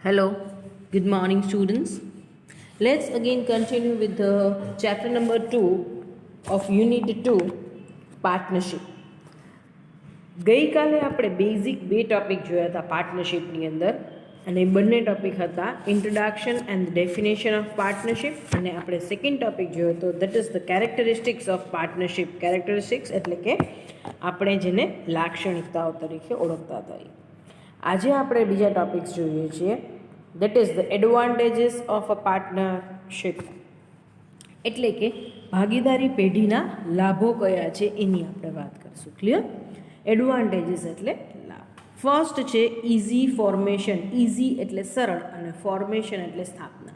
Hello, good morning, students. Let's again continue with the chapter number 2 of Unit 2 Partnership. ગઈકાલે આપણે basic બે topic જોયા હતા પાર્ટનરશિપની અંદર અને બંને ટોપિક હતા introduction and definition of partnership અને આપણે સેકન્ડ ટોપિક જોયો હતો that is the characteristics of partnership. Characteristics એટલે કે આપણે જેને લાક્ષણિકતાઓ તરીકે ઓળખતા હતા. આજે આપણે બીજા ટોપિક્સ જોઈએ છીએ that is the advantages of a partnership એટલે કે ભાગીદારી પેઢીના લાભો કયા છે એની આપણે વાત કરીશું. ક્લિયર? એડવાન્ટેજીસ એટલે લાભ. ફર્સ્ટ છે ઇઝી ફોર્મેશન. ઇઝી એટલે સરળ અને ફોર્મેશન એટલે સ્થાપના.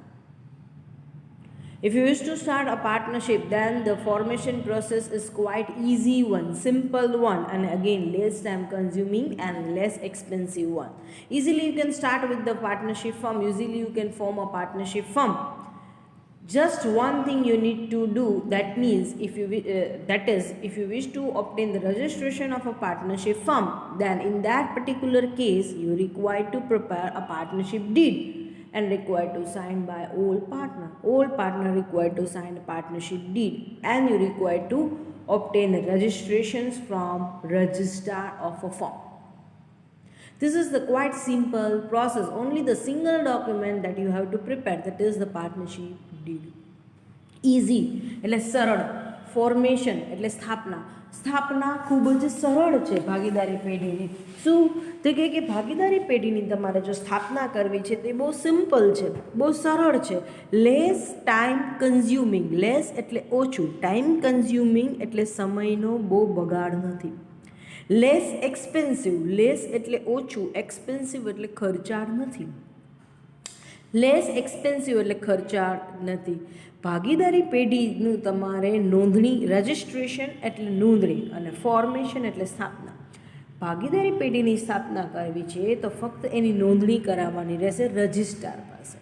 If you wish to start a partnership, then the formation process is quite easy one, simple one, and again less time consuming and less expensive one. Easily you can start with the partnership firm. Usually you can form a partnership firm. Just one thing you need to do, that means if you wish to obtain the registration of a partnership firm, then in that particular case you require to prepare a partnership deed and required to sign by all partner. All partner required to sign a partnership deed and you required to obtain the registrations from registrar of a firm. This is the quite simple process. Only the single document that you have to prepare, that is the partnership deed. Easy એટલે સરળ. Formation એટલે સ્થાપના. સ્થાપના ખૂબ જ સરળ છે ભાગીદારી પેઢીની. શું તો કે ભાગીદારી પેઢીની તમારે જો સ્થાપના કરવી છે તે બહુ સિમ્પલ છે, બહુ સરળ છે. Less time consuming. લેસ એટલે ઓછું, ટાઈમ કન્ઝ્યુમિંગ એટલે સમયનો બહુ બગાડ નથી. Less expensive. લેસ એટલે ઓછું, એક્સપેન્સિવ એટલે ખર્ચાળ નથી. લેસ એક્સપેન્સિવ એટલે ખર્ચાળ નથી. ભાગીદારી પેઢીનું તમારે નોંધણી, રજિસ્ટ્રેશન એટલે નોંધણી અને ફોર્મેશન એટલે સ્થાપના. ભાગીદારી પેઢીની સ્થાપના કરવી છે તો ફક્ત એની નોંધણી કરાવવાની રહેશે રજિસ્ટ્રાર પાસે.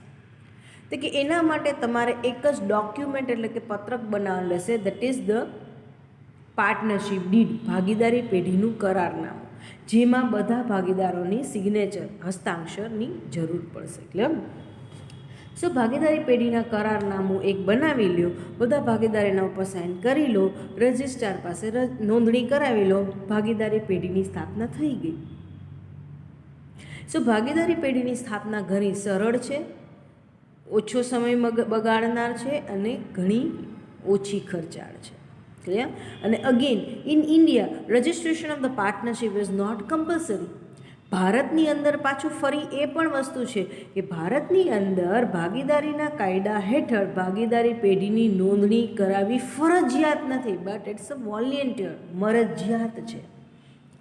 તો કે એના માટે તમારે એક જ ડોક્યુમેન્ટ એટલે કે પત્રક બનાવવાનું રહેશે, that is the partnership did, ભાગીદારી પેઢીનું કરારનામું, જેમાં બધા ભાગીદારોની સિગ્નેચર, હસ્તાક્ષરની જરૂર પડશે. ક્લિયર? સો ભાગીદારી પેઢીના કરારનામું એક બનાવી લો, બધા ભાગીદારીના ઉપર સાઇન કરી લો, રજિસ્ટ્રાર પાસે નોંધણી કરાવી લો, ભાગીદારી પેઢીની સ્થાપના થઈ ગઈ. સો ભાગીદારી પેઢીની સ્થાપના ઘણી સરળ છે, ઓછો સમય બગાડનાર છે અને ઘણી ઓછી ખર્ચાળ છે. ક્લિયર? અને again in India registration of the partnership is not compulsory. ભારતની અંદર પાછું ફરી એ પણ વસ્તુ છે કે ભારતની અંદર ભાગીદારીના કાયદા હેઠળ ભાગીદારી પેઢીની નોંધણી કરાવવી ફરજિયાત નથી, બટ ઇટ્સ અ વોલેન્ટિયર, મરજિયાત છે.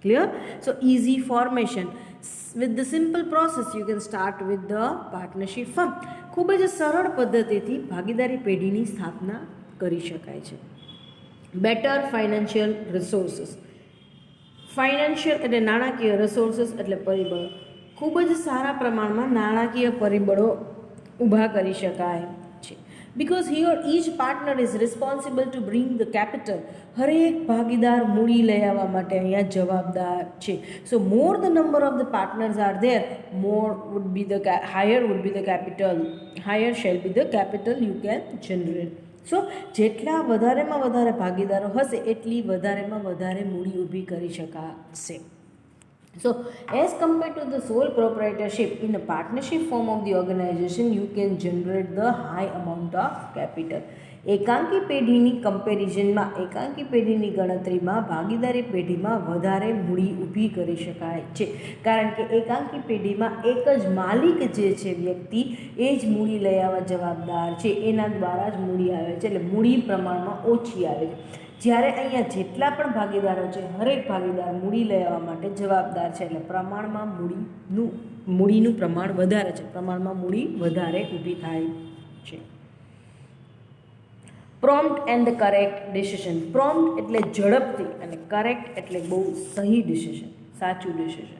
Clear? So easy formation with the simple process you can start with the partnership firm. ખૂબ જ સરળ પદ્ધતિથી ભાગીદારી પેઢીની સ્થાપના કરી શકાય છે. Better financial resources. ફાઇનાન્શિયલ એટલે નાણાકીય, રિસોર્સિસ એટલે પરિબળો. ખૂબ જ સારા પ્રમાણમાં નાણાકીય પરિબળો ઊભા કરી શકાય છે. Because here each partner is responsible to bring the capital. હરેક ભાગીદાર મૂડી લઈ આવવા માટે અહીંયા જવાબદાર છે. So more the number of the partners are there, more would be the higher would be the capital, higher shall be the capital you can generate. So જેટલા વધારેમાં વધારે ભાગીદારો હશે એટલી વધારેમાં વધારે મૂડી ઊભી કરી શકાશે. So as compare to the sole proprietorship in a partnership form of the organization you can generate the high amount of capital. એકાંકી પેઢીની કમ્પેરિઝનમાં, એકાંકી પેઢીની ગણતરીમાં ભાગીદારી પેઢીમાં વધારે મૂડી ઊભી કરી શકાય છે, કારણ કે એકાંકી પેઢીમાં એક જ માલિક જે છે વ્યક્તિ એ જ મૂડી લઈ આવવા જવાબદાર છે, એના દ્વારા જ મૂડી આવે છે, એટલે મૂડી પ્રમાણમાં ઓછી આવે છે. જ્યારે અહીંયા જેટલા પણ ભાગીદારો છે હરેક ભાગીદાર મૂડી લઈ આવવા માટે જવાબદાર છે, એટલે પ્રમાણમાં મૂડીનું પ્રમાણ વધારે છે, પ્રમાણમાં મૂડી વધારે ઊભી થાય છે. Prompt and correct decision. Prompt એટલે ઝડપથી અને કરેક્ટ એટલે બહુ સહી ડિસિઝન, સાચું ડિસિઝન.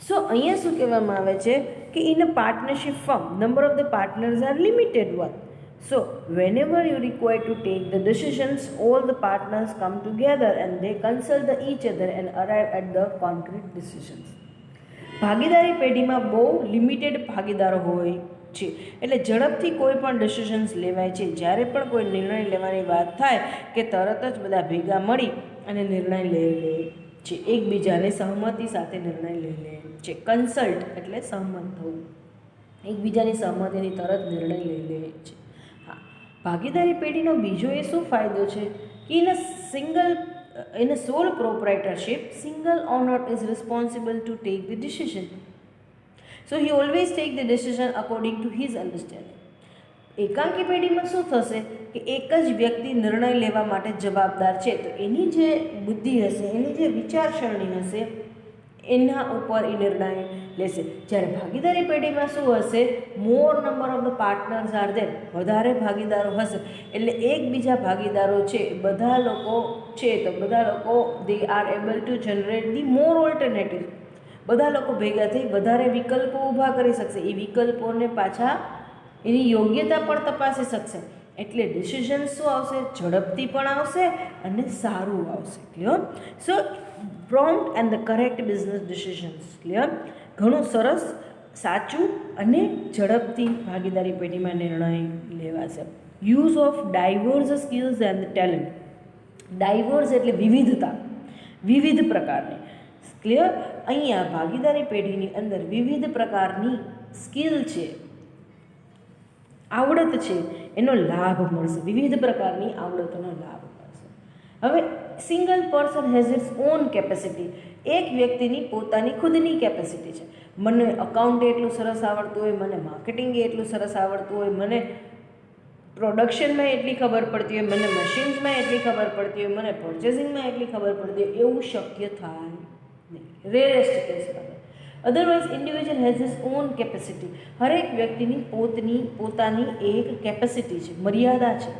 સો અહીંયા શું કહેવામાં આવે છે કે in a partnership firm number of the partners are limited one. So whenever you require to take the decisions, all the partners come together and they consult each other and arrive at the concrete decisions. ભાગીદારી પેઢીમાં બહુ limited ભાગીદારો હોય છે, એટલે ઝડપથી કોઈ પણ ડિસિઝન્સ લેવાય છે. જ્યારે પણ કોઈ નિર્ણય લેવાની વાત થાય કે તરત જ બધા ભેગા મળી અને નિર્ણય લઈ લે છે, એકબીજાને સહમતિ સાથે નિર્ણય લઈ લે છે. કન્સલ્ટ એટલે સહમત થવું, એકબીજાની સહમતિથી તરત નિર્ણય લઈ લે છે. હા, ભાગીદારી પેઢીનો બીજો એ શું ફાયદો છે કે in a sole proprietorship, single owner is responsible to take the decision. So he always take the decision according to his understanding. એકાંકી પેઢીમાં શું થશે કે એક જ વ્યક્તિ નિર્ણય લેવા માટે જવાબદાર છે, તો એની જે બુદ્ધિ હશે, એની જે વિચારસરણી હશે, એના ઉપર એ નિર્ણય લેશે. જ્યારે ભાગીદારી પેઢીમાં શું હશે, more number of the partners are there, વધારે ભાગીદારો હશે, એટલે એકબીજા ભાગીદારો છે બધા લોકો છે, તો બધા લોકો they are able to generate the more alternative. બધા લોકો ભેગા થઈ વધારે વિકલ્પો ઊભા કરી શકશે, એ વિકલ્પોને પાછા એની યોગ્યતા પણ તપાસી શકશે. એટલે ડિસિઝન શું આવશે, ઝડપથી પણ આવશે અને સારું આવશે. Clear? So prompt and the correct business decisions. Clear? ઘણું સરસ, સાચું અને ઝડપથી ભાગીદારી પેઢીમાં નિર્ણય લેવાશે. Use of diverse skills and talent. Diverse એટલે વિવિધતા, વિવિધ પ્રકારની. ક્લિયર? અહીંયા ભાગીદારી પેઢીની અંદર વિવિધ પ્રકારની સ્કિલ છે, આવડત છે, એનો લાભ મળશે. વિવિધ પ્રકારની આવડતોનો લાભ મળશે. હવે single person has it's on capacity. એક વ્યક્તિની પોતાની ખુદની કેપેસિટી છે. મને અકાઉન્ટ એટલું સરસ આવડતું હોય, મને માર્કેટિંગ એટલું સરસ આવડતું હોય, મને પ્રોડક્શનમાં એટલી ખબર પડતી હોય, મને મશીન્સમાં એટલી ખબર પડતી હોય, મને પરચેસિંગમાં એટલી ખબર પડતી હોય, એવું શક્ય થાય નહીં, રેરેસ્ટ કેસમાં. Otherwise individual has his own capacity. હરેક વ્યક્તિની પોતાની એક કેપેસિટી છે, મર્યાદા છે.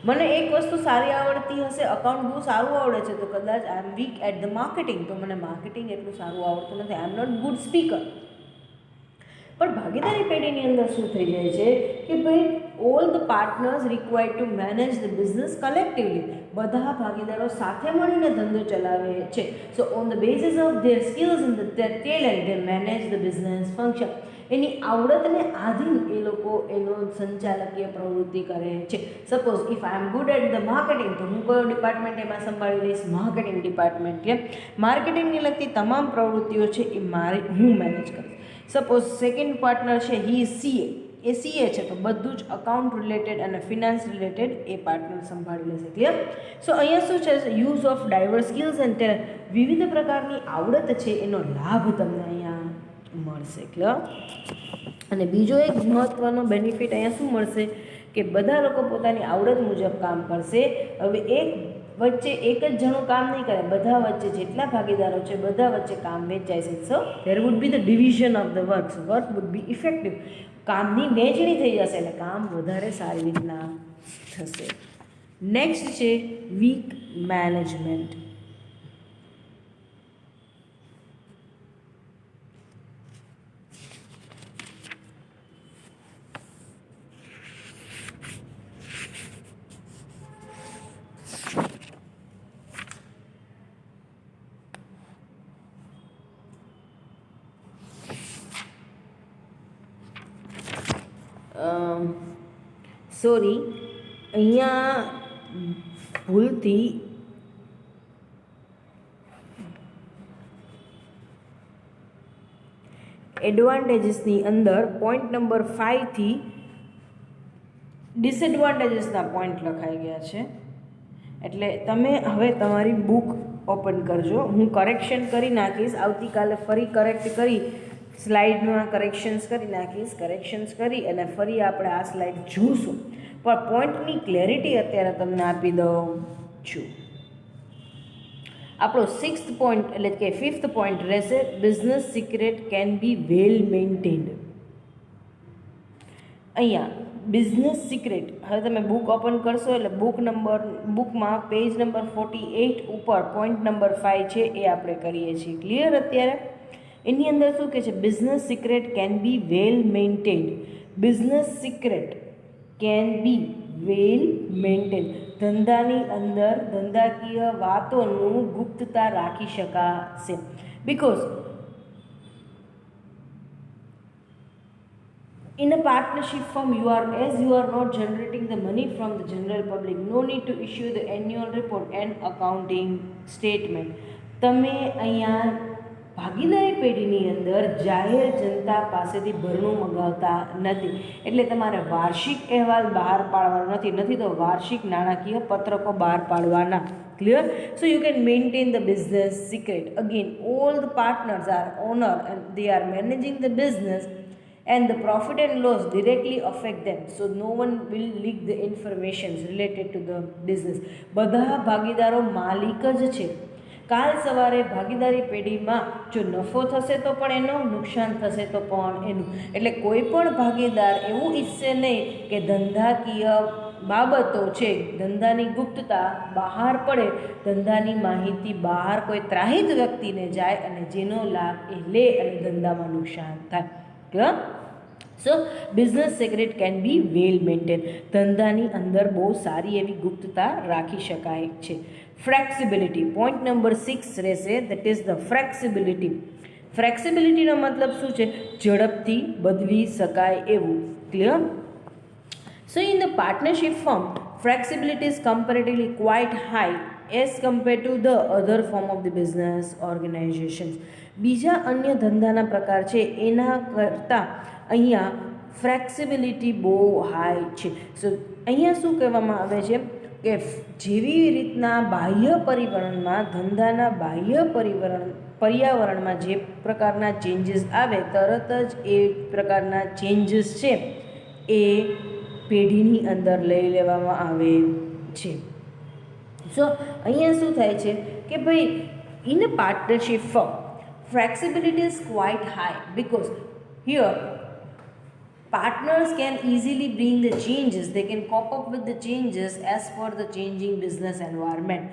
મને એક વસ્તુ સારી આવડતી હશે, અકાઉન્ટ બહુ સારું આવડે છે, તો કદાચ આઈ એમ વીક એટ ધ માર્કેટિંગ, તો મને માર્કેટિંગ એટલું સારું આવડતું નથી, આઈ એમ નોટ ગુડ સ્પીકર. પણ ભાગીદારી પેઢીની અંદર શું થઈ જાય છે કે ભાઈ all the partners required to manage the business collectively. બધા ભાગીદારો સાથે મળીને ધંધો ચલાવે છે. So on the basis of their skills in their talent they manage the business function. એની આવડતને આધીન એ લોકો એનો સંચાલકીય પ્રવૃત્તિ કરે છે. Suppose if I am good at the marketing, તો હું કયો ડિપાર્ટમેન્ટ એમાં સંભાળી લઈશ, માર્કેટિંગ ડિપાર્ટમેન્ટ. કે માર્કેટિંગને લગતી તમામ પ્રવૃત્તિઓ છે એ હું મેનેજ કરીશ. સપોઝ સેકન્ડ પાર્ટનર છે, હી ઇઝ સીએ, એ સીએ છે, તો બધું જ અકાઉન્ટ રિલેટેડ અને ફિનાન્સ રિલેટેડ એ પાર્ટનર સંભાળી લેશે. ક્લિયર? સો અહીંયા શું છે, use of diverse skills and talent. વિવિધ પ્રકારની આવડત છે એનો લાભ તમને અહીંયા મળશે. ક્લિયર? અને બીજો એક મહત્ત્વનો બેનિફિટ અહીંયા શું મળશે કે બધા લોકો પોતાની આવડત મુજબ કામ કરશે. હવે એક વચ્ચે એક જ જણું કામ નહીં કરે, બધા વચ્ચે જેટલા ભાગીદારો છે બધા વચ્ચે કામ વેચાય છે. So there would be the division of the work. Work would be effective. કામની વહેંચણી થઈ જશે એટલે કામ વધારે સારી રીતના થશે. નેક્સ્ટ છે વીક મેનેજમેન્ટ. સોરી, અહીંયા ભૂલથી એડવાન્ટેજીસની અંદર પોઈન્ટ નંબર 5થી ડિસએડવાન્ટેજીસના પોઈન્ટ લખાઈ ગયા છે. એટલે તમે હવે તમારી બુક ઓપન કરજો. હું કરેક્શન કરી નાખીશ, આવતીકાલે ફરી કરેક્ટ કરી સ્લાઇડમાં કરેક્શન્સ કરી નાખીશ. કરેક્શન્સ કરી અને ફરી આપણે આ સ્લાઇડ જોઈશું, પણ પોઈન્ટની ક્લેરિટી અત્યારે તમને આપી દઉં છું. આપણો 6th પોઈન્ટ એટલે કે 5th પોઈન્ટ રહેશે, business secret can be well maintained. અહીંયા બિઝનેસ સિક્રેટ, હવે તમે બુક ઓપન કરશો એટલે બુકમાં પેજ નંબર 48 ઉપર પોઈન્ટ નંબર 5 છે એ આપણે કરીએ છીએ. ક્લિયર? અત્યારે એની અંદર શું કહે છે, business secret can be well maintained. Business secret can be well maintained. ધંધાની અંદર ધંધાકીય વાતોનું ગુપ્તતા રાખી શકાશે. Because In a partnership firm, you are not generating the money from the general public. No need to issue the annual report and accounting statement. તમે અહીંયા ભાગીદારી પેઢીની અંદર જાહેર જનતા પાસેથી ભરણું મગાવતા નથી, એટલે તમારે વાર્ષિક અહેવાલ બહાર પાડવાનો નથી તો વાર્ષિક નાણાકીય પત્રકો બહાર પાડવાના. Clear? So you can maintain the business secret. Again all the partners are owner and they are managing the business and the profit and loss directly affect them, so no one will leak the information related to the business. બધા ભાગીદારો માલિક જ છે. કાલ સવારે ભાગીદારી પેઢીમાં જો નફો થશે તો પણ એનો, નુકસાન થશે તો પણ એનું. એટલે કોઈ પણ ભાગીદાર એવું ઈચ્છે નહીં કે ધંધાકીય બાબતો છે, ધંધાની ગુપ્તતા બહાર પડે, ધંધાની માહિતી બહાર કોઈ ત્રાહિત વ્યક્તિને જાય અને જેનો લાભ એ લે અને ધંધામાં નુકસાન થાય. So business secret can be well maintain. ધંધાની અંદર બહુ સારી એવી ગુપ્તતા રાખી શકાય છે. ફ્લેક્સિબિલિટી પોઈન્ટ નંબર 6 રહેશે, દેટ ઇઝ ધ ફ્લેક્સિબિલિટી. ફ્લેક્સિબિલિટીનો મતલબ શું છે? ઝડપથી બદલી શકાય એવું. Clear? So in the partnership firm flexibility is comparatively quite high as compared to the other form of the business organizations. બીજા અન્ય ધંધાના પ્રકાર છે એના કરતાં અહીંયા ફ્લેક્સિબિલિટી બહુ હાઈ છે. સો અહીંયા શું કહેવામાં આવે છે કે જેવી રીતના બાહ્ય પરિવર્તનમાં, ધંધાના બાહ્ય પર્યાવરણમાં જે પ્રકારના ચેન્જીસ આવે, તરત જ એ પ્રકારના ચેન્જીસ છે એ પેઢીની અંદર લઈ લેવામાં આવે છે. સો અહીંયા શું થાય છે કે ભાઈ in a partnership firm flexibility is quite high because here partners can easily bring the changes, they can cope up with the changes as per the changing business environment.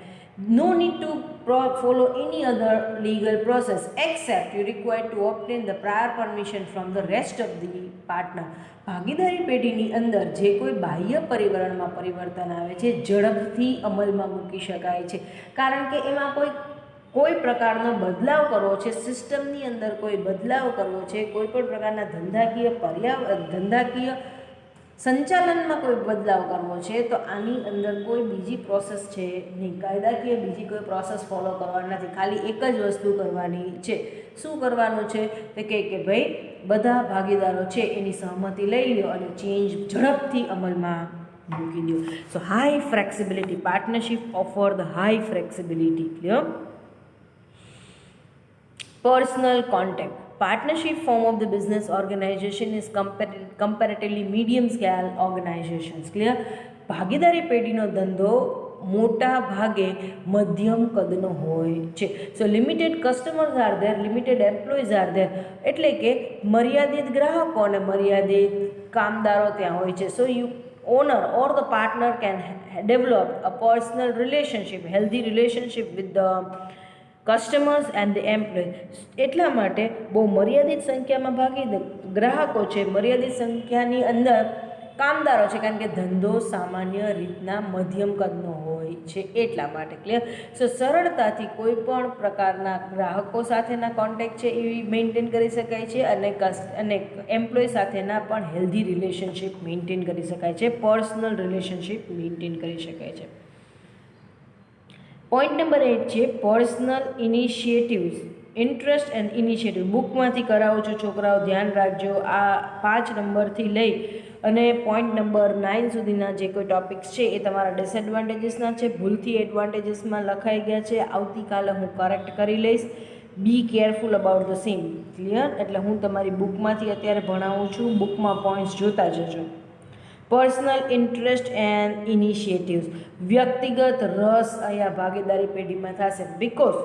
No need to follow any other legal process except you require to obtain the prior permission from the rest of the partner. ભાગીદારી પેઢીની અંદર જે કોઈ બાહ્ય પરિવર્તનમાં પરિવર્તન આવે છે, ઝડપથી અમલમાં મૂકી શકાય છે, કારણ કે એમાં કોઈ પ્રકારનો બદલાવ કરવો છે, સિસ્ટમની અંદર કોઈ બદલાવ કરવો છે, કોઈ પણ પ્રકારના ધંધાકીય સંચાલનમાં કોઈ બદલાવ કરવો છે, તો આની અંદર કોઈ બીજી પ્રોસેસ છે નહીં, કાયદાકીય બીજી કોઈ પ્રોસેસ ફોલો કરવાની નથી. ખાલી એક જ વસ્તુ કરવાની છે. શું કરવાનું છે? તો કે ભાઈ બધા ભાગીદારો છે એની સહમતિ લઈ લો અને ચેન્જ ઝડપથી અમલમાં મૂકી દો. So high flexibility, partnership offer the high flexibility. Clear? Personal contact. Partnership form of the business organization is comparatively medium scale organizations. Clear? ભાગીદારી પેઢીનો ધંધો મોટા ભાગે મધ્યમ કદનો હોય છે. So limited customers are there, limited employees are there, એટલે કે મર્યાદિત ગ્રાહકો અને મર્યાદિત કામદારો ત્યાં હોય છે. So you owner or the partner can develop a personal relationship, healthy relationship with the customers and the employ. એટલા માટે બહુ મર્યાદિત સંખ્યામાં ગ્રાહકો છે, મર્યાદિત સંખ્યાની અંદર કામદારો છે, કારણ કે ધંધો સામાન્ય રીતના મધ્યમ કદનો હોય છે એટલા માટે. ક્લિયર? સો સરળતાથી કોઈ પણ પ્રકારના ગ્રાહકો સાથેના કોન્ટેક્ટ છે એ મેન્ટેન કરી શકાય છે અને એમ્પ્લોય સાથેના પણ હેલ્ધી રિલેશનશિપ મેન્ટેન કરી શકાય છે, પર્સનલ રિલેશનશિપ મેન્ટેન કરી શકાય છે. પોઈન્ટ નંબર 8 છે personal initiatives. Interest and initiative બુકમાંથી કરાવું છું છોકરાઓ, ધ્યાન રાખજો. આ 5 નંબરથી લઈ અને પોઈન્ટ નંબર 9 સુધીના જે કોઈ ટોપિક્સ છે એ તમારા ડિસએડવાન્ટેજીસના છે. ભૂલથી એડવાન્ટેજીસમાં લખાઈ ગયા છે, આવતીકાલે હું કરેક્ટ કરી લઈશ. Be careful about the same. Clear? એટલે હું તમારી બુકમાંથી અત્યારે ભણાવું છું, બુકમાં પોઈન્ટ્સ જોતા જજો. પર્સનલ ઇન્ટરેસ્ટ એન્ડ ઇનિશિયેટિવ્સ, વ્યક્તિગત રસ અહીંયા ભાગીદારી પેઢીમાં થશે. Because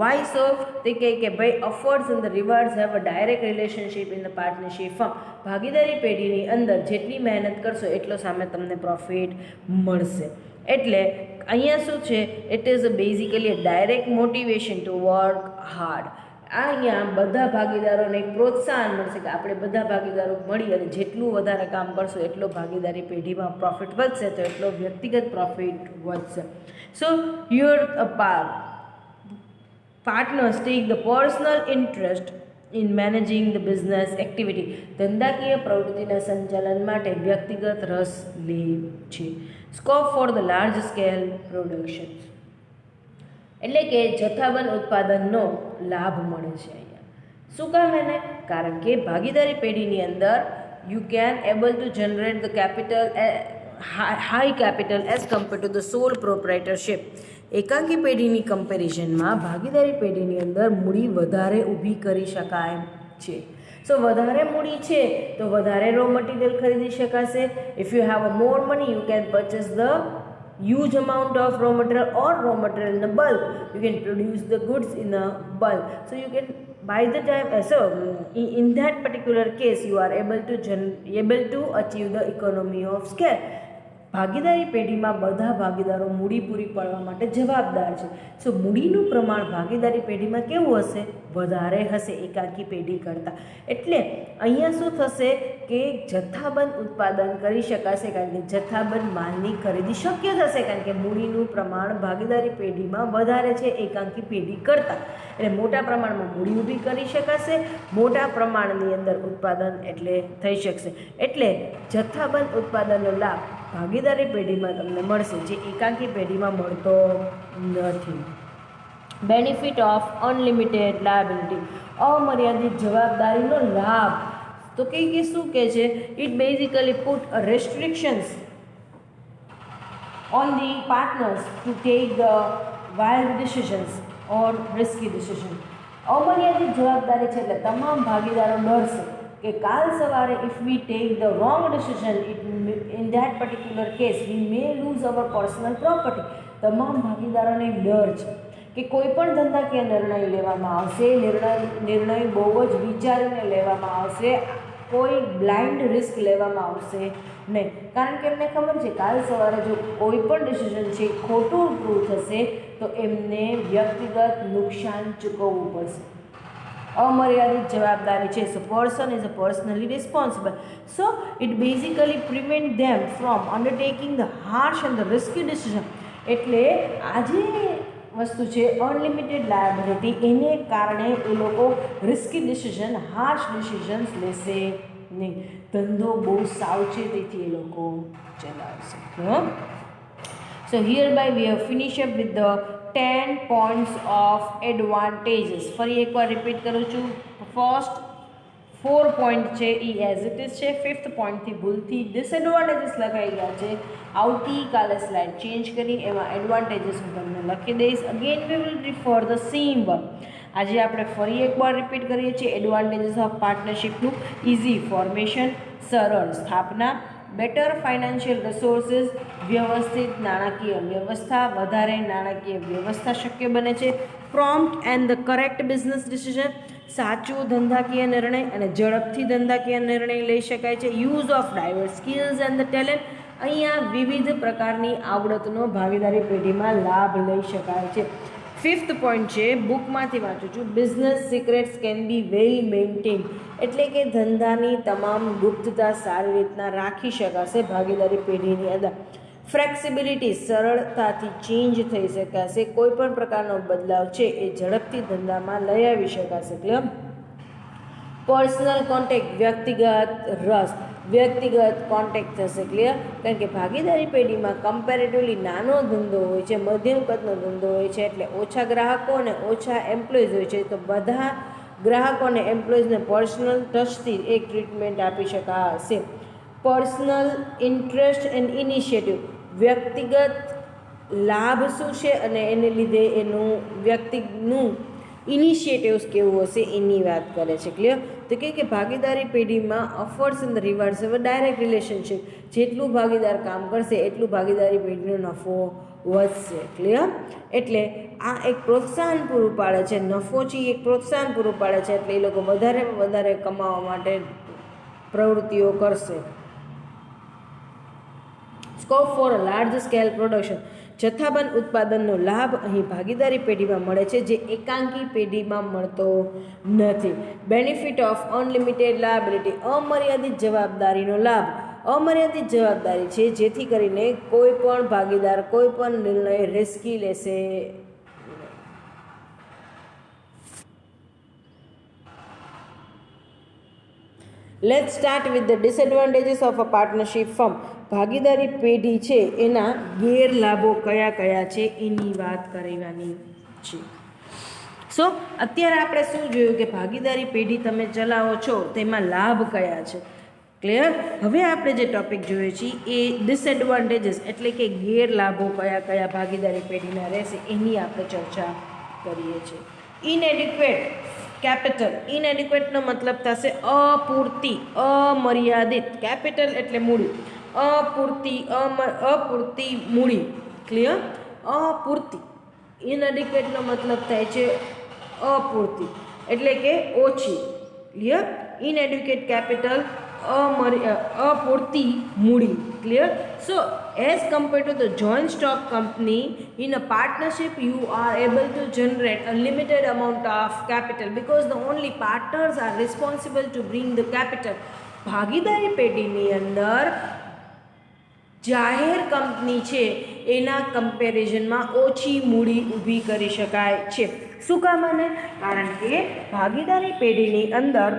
why so? તે કહે કે ભાઈ affords and the rewards have a direct relationship in the partnership firm. ભાગીદારી પેઢીની અંદર જેટલી મહેનત કરશો એટલો સામે તમને પ્રોફિટ મળશે. એટલે અહીંયા શું છે? It is basically a direct motivation to work hard. આ અહીંયા બધા ભાગીદારોને એક પ્રોત્સાહન મળશે કે આપણે બધા ભાગીદારો મળી અને જેટલું વધારે કામ કરશું એટલો ભાગીદારી પેઢીમાં પ્રોફિટ વધશે, તો એટલો વ્યક્તિગત પ્રોફિટ વધશે. સો your partners take the personal interest in managing the business activity, ધંધાકીય પ્રવૃત્તિના સંચાલન માટે વ્યક્તિગત રસ લે છે. Scope for the large scale production, એટલે કે જથ્થાબંધ ઉત્પાદનનો લાભ મળે છે અહીંયા. શું કામ એને? કારણ કે ભાગીદારી પેઢીની અંદર you can able to generate the capital high capital as compare to the sole proprietorship. એકાંકી પેઢીની કમ્પેરિઝનમાં ભાગીદારી પેઢીની અંદર મૂડી વધારે ઊભી કરી શકાય છે. સો વધારે મૂડી છે તો વધારે રો મટીરિયલ ખરીદી શકાશે. If you have a more money you can purchase the huge amount of raw material or raw material in a bulk. You can produce the goods in a bulk, so you can by the time in that particular case you are able to achieve the economy of scale. ભાગીદારી પેઢીમાં બધા ભાગીદારો મૂડી પૂરી પાડવા માટે જવાબદાર છે. સો મૂડીનું પ્રમાણ ભાગીદારી પેઢીમાં કેવું હશે? વધારે હશે એકાકી પેઢી કરતાં. એટલે અહીંયા શું થશે કે જથ્થાબંધ ઉત્પાદન કરી શકાશે, કારણ કે જથ્થાબંધ માલની ખરીદી શક્ય થશે, કારણ કે મૂડીનું પ્રમાણ ભાગીદારી પેઢીમાં વધારે છે એકાંકી પેઢી કરતાં. એટલે મોટા પ્રમાણમાં મૂડી ઊભી કરી શકાશે, મોટા પ્રમાણની અંદર ઉત્પાદન એટલે થઈ શકશે. એટલે જથ્થાબંધ ઉત્પાદનનો લાભ ભાગીદારી પેઢીમાં તમને મળશે, જે એકાંકી પેઢીમાં મળતો નથી. બેનિફિટ ઓફ અનલિમિટેડ લાયબિલિટી, અમર્યાદિત જવાબદારીનો લાભ. તો કે શું કહે છે? It basically put restrictions on the partners to take the wild decisions or risky decision. અમર્યાદિત જવાબદારી છે એટલે તમામ ભાગીદારો ડરશે કે કાલ સવારે if we take the wrong decision in that particular case we may lose our personal property. તમામ ભાગીદારોને ડર છે કે કોઈ પણ ધંધાકીય નિર્ણય લેવામાં આવશે, નિર્ણય બહુ જ વિચારીને લેવામાં આવશે, કોઈ બ્લાઇન્ડ રિસ્ક લેવામાં આવશે નહીં. કારણ કે એમને ખબર છે કાલ સવારે જો કોઈ પણ ડિસિઝન છે ખોટું પ્રૂવ થશે તો એમને વ્યક્તિગત નુકસાન ચૂકવવું પડશે. અમર્યાદિત જવાબદારી છે. So person is a personally responsible. So it basically prevent them from undertaking the harsh and the risky decision. એટલે આજે વસ્તુ છે અનલિમિટેડ લાયબિલિટી, એને કારણે એ લોકો રિસ્કી ડિસિઝન, હાર્શ ડિસિઝન્સ લેશે નહીં. ધંધો બહુ સાવચેતીથી એ લોકો ચલાવશે. So here by we have finish up with the 10 points of advantages. ફરી એકવાર રિપીટ કરું છું. ફર્સ્ટ 4 પોઈન્ટ છે એ એઝ ઇટ ઇઝ છે. 5th પોઈન્ટથી ભૂલથી ડિસએડવાન્ટેજીસ લખાઈ ગયા છે. આવતીકાલે સ્લાઇડ ચેન્જ કરી એમાં એડવાન્ટેજીસ હું તમને લખી દઈશ. Again we will refer the same one. આજે આપણે ફરી એકવાર રિપીટ કરીએ છીએ એડવાન્ટેજીસ ઓફ પાર્ટનરશિપનું. ઇઝી ફોર્મેશન, સરળ સ્થાપના, બેટર ફાઇનાન્શિયલ રિસોર્સિસ, વ્યવસ્થિત નાણાકીય વ્યવસ્થા, વધારે નાણાકીય વ્યવસ્થા શક્ય બને છે. Prompt and the correct business decision, સાચું ધંધાકીય નિર્ણય અને ઝડપથી ધંધાકીય નિર્ણય લઈ શકાય છે. Use of diverse skills and the talent, અહીંયા વિવિધ પ્રકારની આવડતનો ભાગીદારી પેઢીમાં લાભ લઈ શકાય છે. 5th પોઈન્ટ છે, બુકમાંથી વાંચું છું. Business secrets can be well maintain, એટલે કે ધંધાની તમામ ગુપ્તતા સારી રીતના રાખી શકાશે ભાગીદારી પેઢીની અંદર. ફ્લેક્સિબિલિટી, સરળતાથી ચેન્જ થઈ શકાશે, કોઈ પણ પ્રકારનો બદલાવ છે એ ઝડપથી ધંધામાં લઈ આવી શકાશે. ક્લિયર? પર્સનલ કોન્ટેક્ટ, વ્યક્તિગત કોન્ટેક્ટ થશે. ક્લિયર? કારણ કે ભાગીદારી પેઢીમાં કમ્પેરેટિવલી નાનો ધંધો હોય છે, મધ્યમ કદનો ધંધો હોય છે, એટલે ઓછા ગ્રાહકો અને ઓછા એમ્પ્લોઈઝ હોય છે. તો બધા ગ્રાહકો અને એમ્પ્લોઈઝને પર્સનલ ટચથી એક ટ્રીટમેન્ટ આપી શકાશે. પર્સનલ ઇન્ટરેસ્ટ એન્ડ ઇનિશિયેટિવ, વ્યક્તિગત લાભ શું છે અને એને લીધે એનું વ્યક્તિનું ઇનિશિયેટિવ્સ કેવું હશે એની વાત કરે છે. ક્લિયર? તો કે ભાગીદારી પેઢીમાં અફર્સ એન્ડ રિવાર્ડ્સ હવે ડાયરેક્ટ રિલેશનશિપ, જેટલું ભાગીદાર કામ કરશે એટલું ભાગીદારી પેઢીનો નફો વધશે. ક્લિયર? એટલે આ એક પ્રોત્સાહન પૂરું પાડે છે. નફો છે એક પ્રોત્સાહન પૂરું પાડે છે, એટલે એ લોકો વધારે કમાવા માટે પ્રવૃત્તિઓ કરશે. Scope for a large scale production, જથ્થાબંધ ઉત્પાદનનો લાભ અહીં ભાગીદારી પેઢીમાં મળે છે, જે એકાંકી પેઢીમાં મળતો નથી. બેનિફિટ ઓફ અનલિમિટેડ લાયબિલિટી, અમર્યાદિત જવાબદારીનો લાભ. અમર્યાદિત જવાબદારી છે જેથી કરીને કોઈ પણ ભાગીદાર કોઈ પણ નિર્ણય રિસ્કી લેશે. Let's start with the disadvantages of a partnership firm. ભાગીદારી પેઢી છે એના ગેરલાભો કયા કયા છે એની વાત કરવાની છે. સો અત્યારે આપણે શું જોયું કે ભાગીદારી પેઢી તમે ચલાવો છો તેમાં લાભ કયા છે, ક્લિયર. હવે આપણે જે ટોપિક જોઈએ છીએ એ ડિસએડવાન્ટેજીસ એટલે કે ગેરલાભો કયા કયા ભાગીદારી પેઢીના રહેશે એની આપણે ચર્ચા કરીએ છીએ. ઇનએડિક્વેટ કેપિટલ. ઇનએડિક્વેટનો મતલબ થશે અપૂરતી, અમર્યાદિત. કેપિટલ એટલે મૂડી. અપૂરતી મૂડી, ક્લિયર. અપૂરતી. ઇનએડિક્વેટનો મતલબ થાય છે અપૂરતી એટલે કે ઓછી, ક્લિયર. ઇનએડ્યુકેટ કેપિટલ, અપૂરતી મૂડી, clear. So as compare to the joint stock company, in a partnership you are able to generate a limited amount of capital because the only partners are responsible to bring the capital. ભાગીદારી પેઢીની અંદર જાહેર company છે એના કમ્પેરિઝનમાં ઓછી મૂડી ઊભી કરી શકાય છે. શું કામ? અને કારણ કે ભાગીદારી પેઢીની અંદર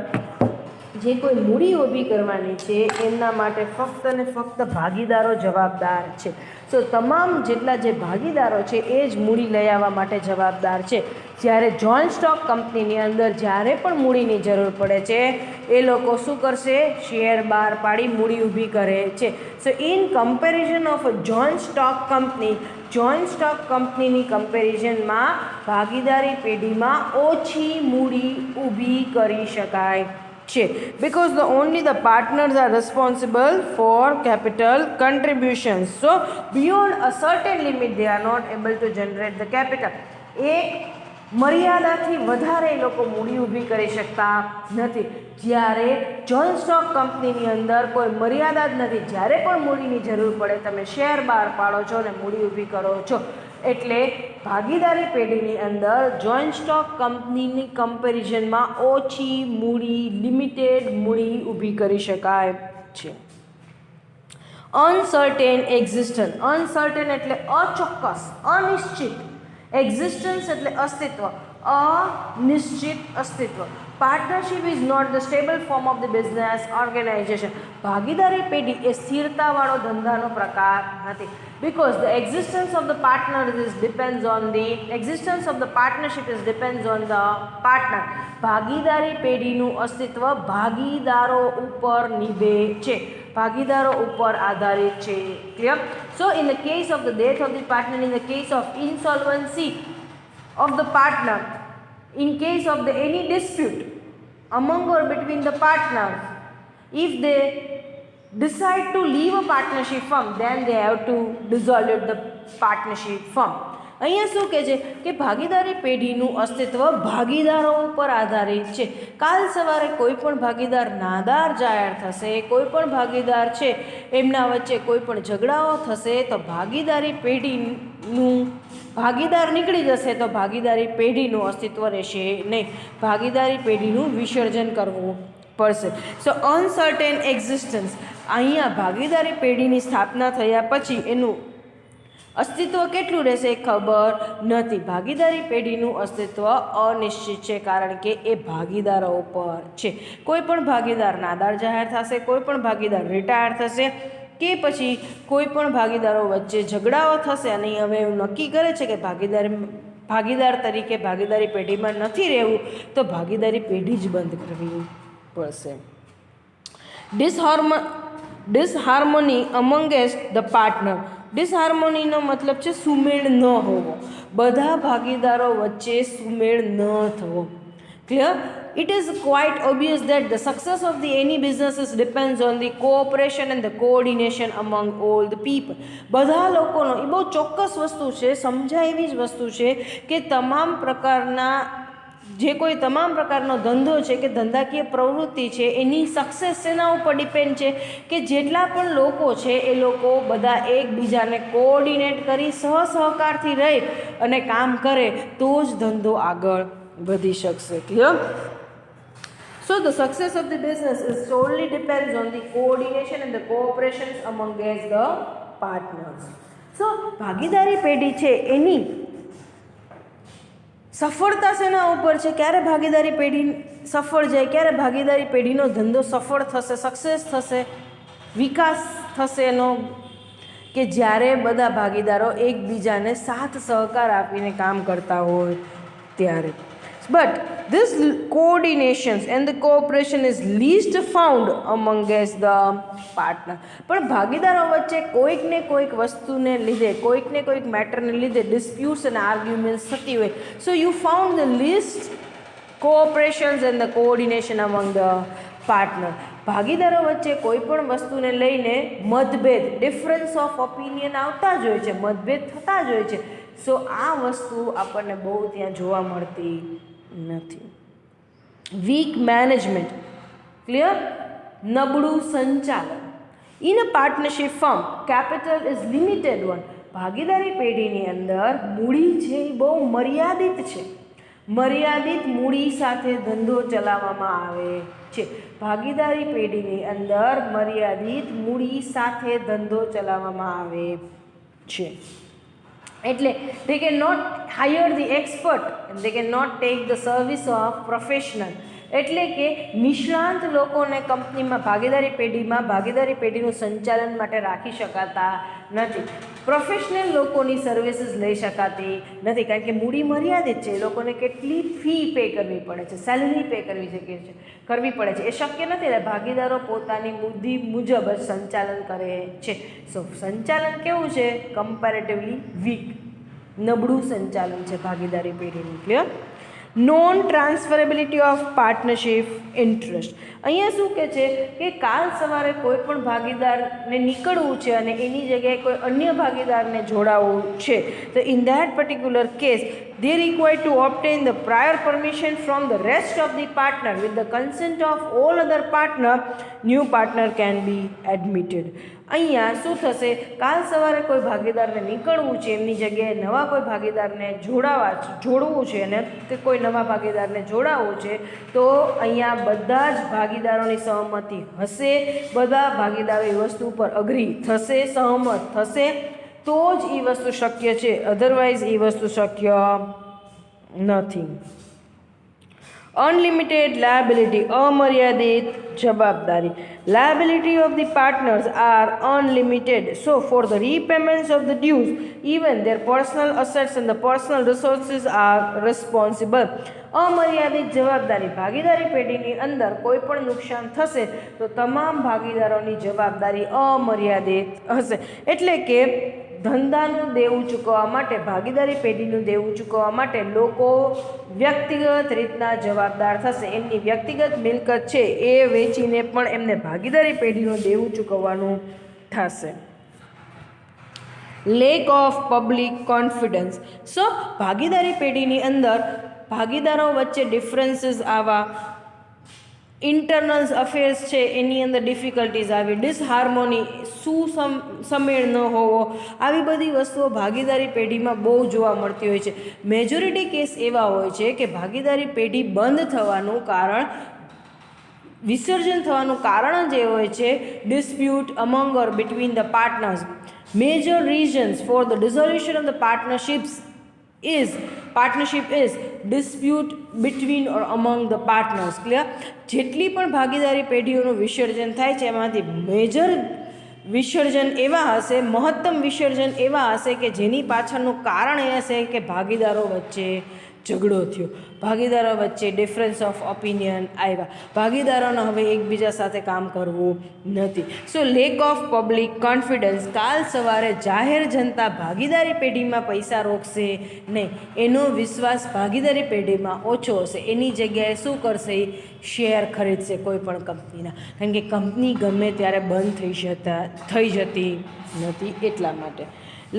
જે કોઈ મૂડી ઊભી કરવાની છે એમના માટે ફક્ત ને ફક્ત ભાગીદારો જવાબદાર છે. સો તમામ જેટલા જે ભાગીદારો છે એ જ મૂડી લઈ આવવા માટે જવાબદાર છે. જ્યારે જોઈન્ટ સ્ટોક કંપનીની અંદર જ્યારે પણ મૂડીની જરૂર પડે છે એ લોકો શું કરશે? શેર બહાર પાડી મૂડી ઊભી કરે છે. સો in comparison of a joint stock company, joint stock કંપનીની કમ્પેરિઝનમાં ભાગીદારી પેઢીમાં ઓછી મૂડી ઊભી કરી શકાય છે. Because only the partners are responsible for capital contributions. So beyond a certain limit they are not able to generate the capital. એક મર્યાદાથી વધારે એ લોકો મૂડી ઊભી કરી શકતા નથી. જ્યારે જોઈન્ટ સ્ટોક કંપનીની અંદર કોઈ મર્યાદા જ નથી. જ્યારે પણ મૂડીની જરૂર પડે તમે શેર બહાર પાડો છો અને મૂડી ઊભી કરો છો. એટલે ભાગીદારી પેઢીની અંદર જોઈન્ટ સ્ટોક કંપનીની કમ્પેરિઝનમાં ઓછી મૂડી, લિમિટેડ મૂડી ઊભી કરી શકાય છે. અનસર્ટેન એક્ઝિસ્ટન્સ. અનસર્ટેન એટલે અચોક્કસ, અનિશ્ચિત. એક્ઝિસ્ટન્સ એટલે અસ્તિત્વ, અનિશ્ચિત અસ્તિત્વ. Partnership is not the stable form of the business organisation. ભાગીદારી પેઢી એ સ્થિરતાવાળો ધંધાનો પ્રકાર નથી. Because the existence of the partners depends on the existence of the partnership depends on the partner. ભાગીદારી પેઢીનું અસ્તિત્વ ભાગીદારો ઉપર નિભે છે, ભાગીદારો ઉપર આધારિત છે, clear. So in the case of the death of the partner, in the case of insolvency of the partner, in case of the any dispute among or between the partners, if they decide to leave a partnership firm, then they have to dissolve the partnership firm. અહીંયા શું કહે છે કે ભાગીદારી પેઢીનું અસ્તિત્વ ભાગીદારો ઉપર આધારિત છે. કાલ સવારે કોઈ પણ ભાગીદાર નાદાર જાહેર થશે, કોઈ પણ ભાગીદાર છે એમના વચ્ચે કોઈ પણ ઝઘડાઓ થશે તો ભાગીદારી પેઢીનું ભાગીદાર નીકળી જશે તો ભાગીદારી પેઢીનું અસ્તિત્વ રહેશે નહીં. ભાગીદારી પેઢીનું વિસર્જન કરવું પડશે. સો અનસર્ટેન એક્ઝિસ્ટન્સ, અહીંયા ભાગીદારી પેઢીની સ્થાપના થયા પછી એનું અસ્તિત્વ કેટલું રહેશે એ ખબર નથી. ભાગીદારી પેઢીનું અસ્તિત્વ અનિશ્ચિત છે કારણ કે એ ભાગીદારો ઉપર છે. કોઈ પણ ભાગીદાર નાદાર જાહેર થશે, કોઈ પણ ભાગીદાર રિટાયર થશે કે પછી કોઈ પણ ભાગીદારો વચ્ચે ઝઘડાઓ થશે અને હવે એવું નક્કી કરે છે કે ભાગીદાર તરીકે ભાગીદારી પેઢીમાં નથી રહેવું તો ભાગીદારી પેઢી જ બંધ કરવી પડશે. ડિસહાર્મોની અમંગેસ્ટ ધ પાર્ટનર. ડિસહાર્મોનીનો મતલબ છે સુમેળ ન હોવો, બધા ભાગીદારો વચ્ચે સુમેળ ન થવો, clear. It is quite obvious that the success of any businesses depends on the cooperation and the coordination among all the people. બધા લોકોનો એ બહુ ચોક્કસ વસ્તુ છે, સમજાય એવી જ વસ્તુ છે કે તમામ પ્રકારનો ધંધો છે કે ધંધાકીય પ્રવૃત્તિ છે એની સક્સેસ એના ઉપર ડિપેન્ડ છે કે જેટલા પણ લોકો છે એ લોકો બધા એકબીજાને કોઓર્ડિનેટ કરી સહકારથી રહી અને કામ કરે તો જ ધંધો આગળ વધી શકશે, clear. So the success of the business is solely depends on the coordination and the cooperation among the partners. So ભાગીદારી પેઢી છે એની સફળતા શેના ઉપર છે? ક્યારે ભાગીદારી પેઢી સફળ જાય, ક્યારે ભાગીદારી પેઢીનો ધંધો સફળ થશે, સક્સેસ થશે, વિકાસ થશે એનો, કે જ્યારે બધા ભાગીદારો એકબીજાને સાથ સહકાર આપીને કામ કરતા હોય ત્યારે. But this coordination and the cooperation is least found amongst the partner. પણ ભાગીદારો વચ્ચે કોઈક ને કોઈક વસ્તુને લીધે, કોઈક ને કોઈક મેટરને લીધે ડિસ્પ્યુટ્સ અને આર્ગ્યુમેન્ટ્સ થતી હોય. So you found the least cooperations and the coordination among the partner. ભાગીદારો વચ્ચે કોઈ પણ વસ્તુને લઈને મતભેદ, ડિફરન્સ ઓફ ઓપિનિયન આવતા જ હોય છે, મતભેદ થતા જ હોય છે. સો આ વસ્તુ આપણને બહુ ત્યાં જોવા મળતી નથી. વીક મેનેજમેન્ટ, ક્લિયર, નબળું સંચાલન. In a partnership firm capital is limited one. ભાગીદારી પેઢીની અંદર મૂડી છે એ બહુ મર્યાદિત છે. મર્યાદિત મૂડી સાથે ધંધો ચલાવવામાં આવે છે. ભાગીદારી પેઢીની અંદર મર્યાદિત મૂડી સાથે ધંધો ચલાવવામાં આવે છે. એટલે they cannot hire the expert and they cannot take the service of professional. એટલે કે નિષ્ણાંત લોકોને કંપનીમાં ભાગીદારી પેઢીનું સંચાલન માટે રાખી શકાતા નથી. પ્રોફેશનલ લોકોની સર્વિસીસ લઈ શકાતી નથી, કારણ કે મૂડી મર્યાદિત છે. એ લોકોને કેટલી ફી પે કરવી પડે છે, સેલરી પે કરવી પડે છે, એ શક્ય નથી. એટલે ભાગીદારો પોતાની બુદ્ધિ મુજબ જ સંચાલન કરે છે. સો સંચાલન કેવું છે? કમ્પેરેટિવલી વીક, નબળું સંચાલન છે ભાગીદારી પેઢીનું. Clear? Non transferability of partnership interest. અહીંયા શું કહે છે કે કાલ સવારે કોઈ પણ ભાગીદારને નીકળવું છે અને એની જગ્યાએ કોઈ અન્ય ભાગીદારને જોડાવવું છે, તો in that particular case they require to obtain the prior permission from the rest of the partner. With the consent of all other partner, new partner can be admitted. અહીંયા શું થશે? કાલ સવારે કોઈ ભાગીદારને નીકળવું છે, એમની જગ્યાએ નવા કોઈ ભાગીદારને જોડવું છે અને કે કોઈ નવા ભાગીદારને જોડાવવું છે, તો અહીંયા બધા જ ભાગીદારોની સહમતિ હશે. બધા ભાગીદારો એ વસ્તુ પર અગ્રી થશે, સહમત થશે, તો જ એ વસ્તુ શક્ય છે. અધરવાઇઝ એ વસ્તુ શક્ય નથી. અનલિમિટેડ લાયબિલિટી, અમર્યાદિત જવાબદારી. Liability of the partners are unlimited. So for the repayments of the dues, even their personal assets and the personal resources are responsible. અમર્યાદિત જવાબદારી. ભાગીદારી પેઢીની અંદર કોઈ પણ નુકસાન થશે તો તમામ ભાગીદારોની જવાબદારી અમર્યાદિત હશે. એટલે કે ધંધાનું દેવું ચૂકવવા માટે, ભાગીદારી પેઢીનું દેવું ચૂકવવા માટે લોકો વ્યક્તિગત રીતના જવાબદાર થશે. એમની વ્યક્તિગત મિલકત છે એ વેચીને પણ એમને ભાગીદારી પેઢીનું દેવું ચૂકવવાનું થશે. Lack of public confidence. So ભાગીદારી પેઢીની અંદર ભાગીદારો વચ્ચે ડિફરન્સીસ આવવા, ઇન્ટરનલ્સ અફેર્સ છે એની અંદર ડિફિકલ્ટીઝ આવી, ડિસહાર્મોની, સુસમેળ ન હોવો, આવી બધી વસ્તુઓ ભાગીદારી પેઢીમાં બહુ જોવા મળતી હોય છે. મેજોરિટી કેસ એવા હોય છે કે ભાગીદારી પેઢી બંધ થવાનું કારણ, વિસર્જન થવાનું કારણ જે હોય છે dispute among or between the partners. Major reasons for the dissolution of the partnership is dispute between or among the partners. Clear? જેટલી પણ ભાગીદારી પેઢીઓનું વિસર્જન થાય છે એમાંથી મેજર વિસર્જન એવા હશે, મહત્તમ વિસર્જન એવા હશે કે જેની પાછળનું કારણ એ હશે કે ભાગીદારો વચ્ચે ઝઘડો થયો, ભાગીદારો વચ્ચે ડિફરન્સ ઓફ ઓપિનિયન આવ્યા, ભાગીદારોને હવે એકબીજા સાથે કામ કરવું નથી. સો લેક ઓફ પબ્લિક કોન્ફિડન્સ. કાલ સવારે જાહેર જનતા ભાગીદારી પેઢીમાં પૈસા રોકશે નહીં, એનો વિશ્વાસ ભાગીદારી પેઢીમાં ઓછો હશે. એની જગ્યાએ શું કરશે? શેર ખરીદશે કોઈ પણ કંપનીના, કારણ કે કંપની ગમે ત્યારે બંધ થઈ જતી નથી એટલા માટે.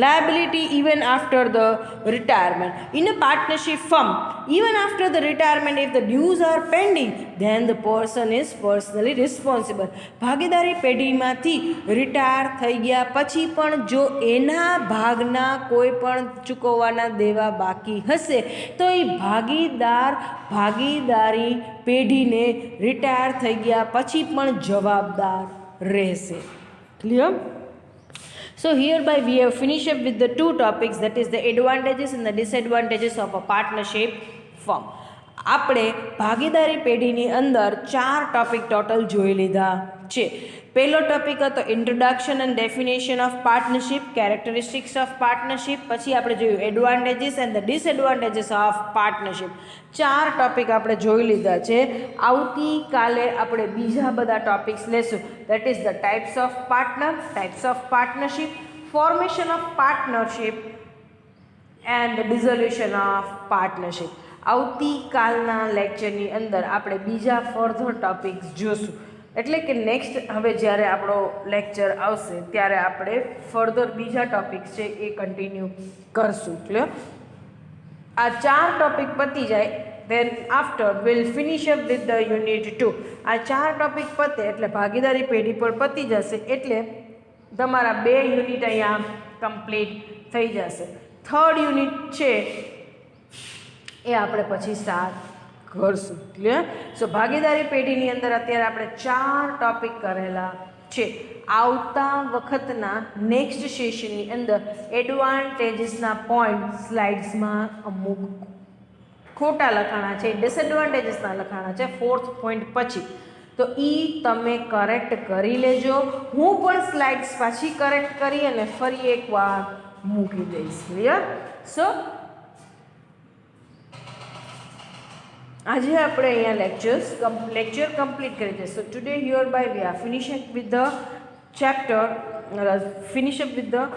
Liability even after the retirement. In a partnership firm, even after the retirement, if the dues are pending, then the person is personally responsible. ભાગીદારી પેઢીમાંથી રિટાયર થઈ ગયા પછી પણ જો એના ભાગના કોઈ પણ ચૂકવવાના દેવા બાકી હશે તો એ ભાગીદારી પેઢીને રિટાયર થઈ ગયા પછી પણ જવાબદાર રહેશે. Clear? So hereby we have finished up with the two topics, that is the advantages and the disadvantages of a partnership firm. આપણે ભાગીદારી પેઢીની અંદર 4 ટોપિક ટોટલ જોઈ લીધા છે. પહેલો ટોપિક હતો introduction and definition of partnership, characteristics of partnership. પછી આપણે જોયું advantages and the disadvantages of partnership. 4 topic આપણે જોઈ લીધા છે. આવતીકાલે આપણે બીજા બધા ટોપિક્સ લેશું. That is the types of partner, types of partnership, formation of partnership and dissolution of partnership. આવતીકાલના લેક્ચરની અંદર આપણે બીજા ફર્ધર ટોપિક્સ જોશું. એટલે કે નેક્સ્ટ હવે જ્યારે આપણો લેક્ચર આવશે ત્યારે આપણે ફર્ધર બીજા ટોપિક્સ છે એ કન્ટિન્યુ કરશું. ક્લિયર? આ 4 ટોપિક પતી જાય then after will finish up with the unit 2. આ 4 ટોપિક પતે એટલે ભાગીદારી પેઢી પર પતી જશે, એટલે તમારા 2 યુનિટ અહીંયા કમ્પ્લીટ થઈ જશે. થર્ડ યુનિટ છે એ આપણે પછી સ્ટાર્ટ કરશું. ક્લિયર? સો ભાગીદારી પેઢીની અંદર અત્યારે આપણે 4 ટોપિક કરેલા છે. આવતા વખતના નેક્સ્ટ સેશનની અંદર એડવાન્ટેજીસના પોઈન્ટ સ્લાઇડ્સમાં અમુક ખોટા લખાણા છે, ડિસએડવાન્ટેજીસના લખાણા છે 4th પોઈન્ટ પછી. તો એ તમે કરેક્ટ કરી લેજો. હું પણ સ્લાઇડ્સ પાછી કરેક્ટ કરી અને ફરી એકવાર મૂકી દઈશ. ક્લિયર? સો આજે આપણે અહીંયા લેક્ચર કમ્પ્લીટ કરી દઈશું. So today here by we are finishing with the chapter, finish up with the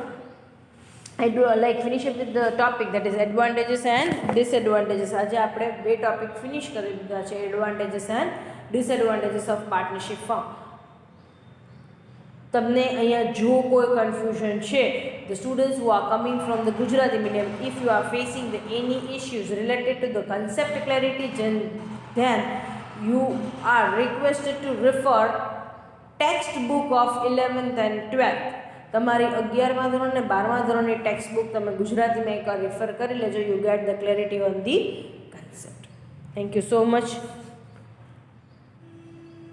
finish up with the topic that is advantages and disadvantages. આજે આપણે 2 ટોપિક ફિનિશ કરી દીધા છે, advantages and disadvantages of partnership firm. તમને અહીંયા જો કોઈ confusion છે, the students who are coming from the Gujarati medium, if you are facing any issues related to the concept clarity, then you are requested to refer textbook of 11th and 12th. તમારી 11મા ધોરણ અને 12મા ધોરણની text book તમે ગુજરાતીમાં એકવાર refer કરી લેજો. You get the clarity on the concept. Thank you so much.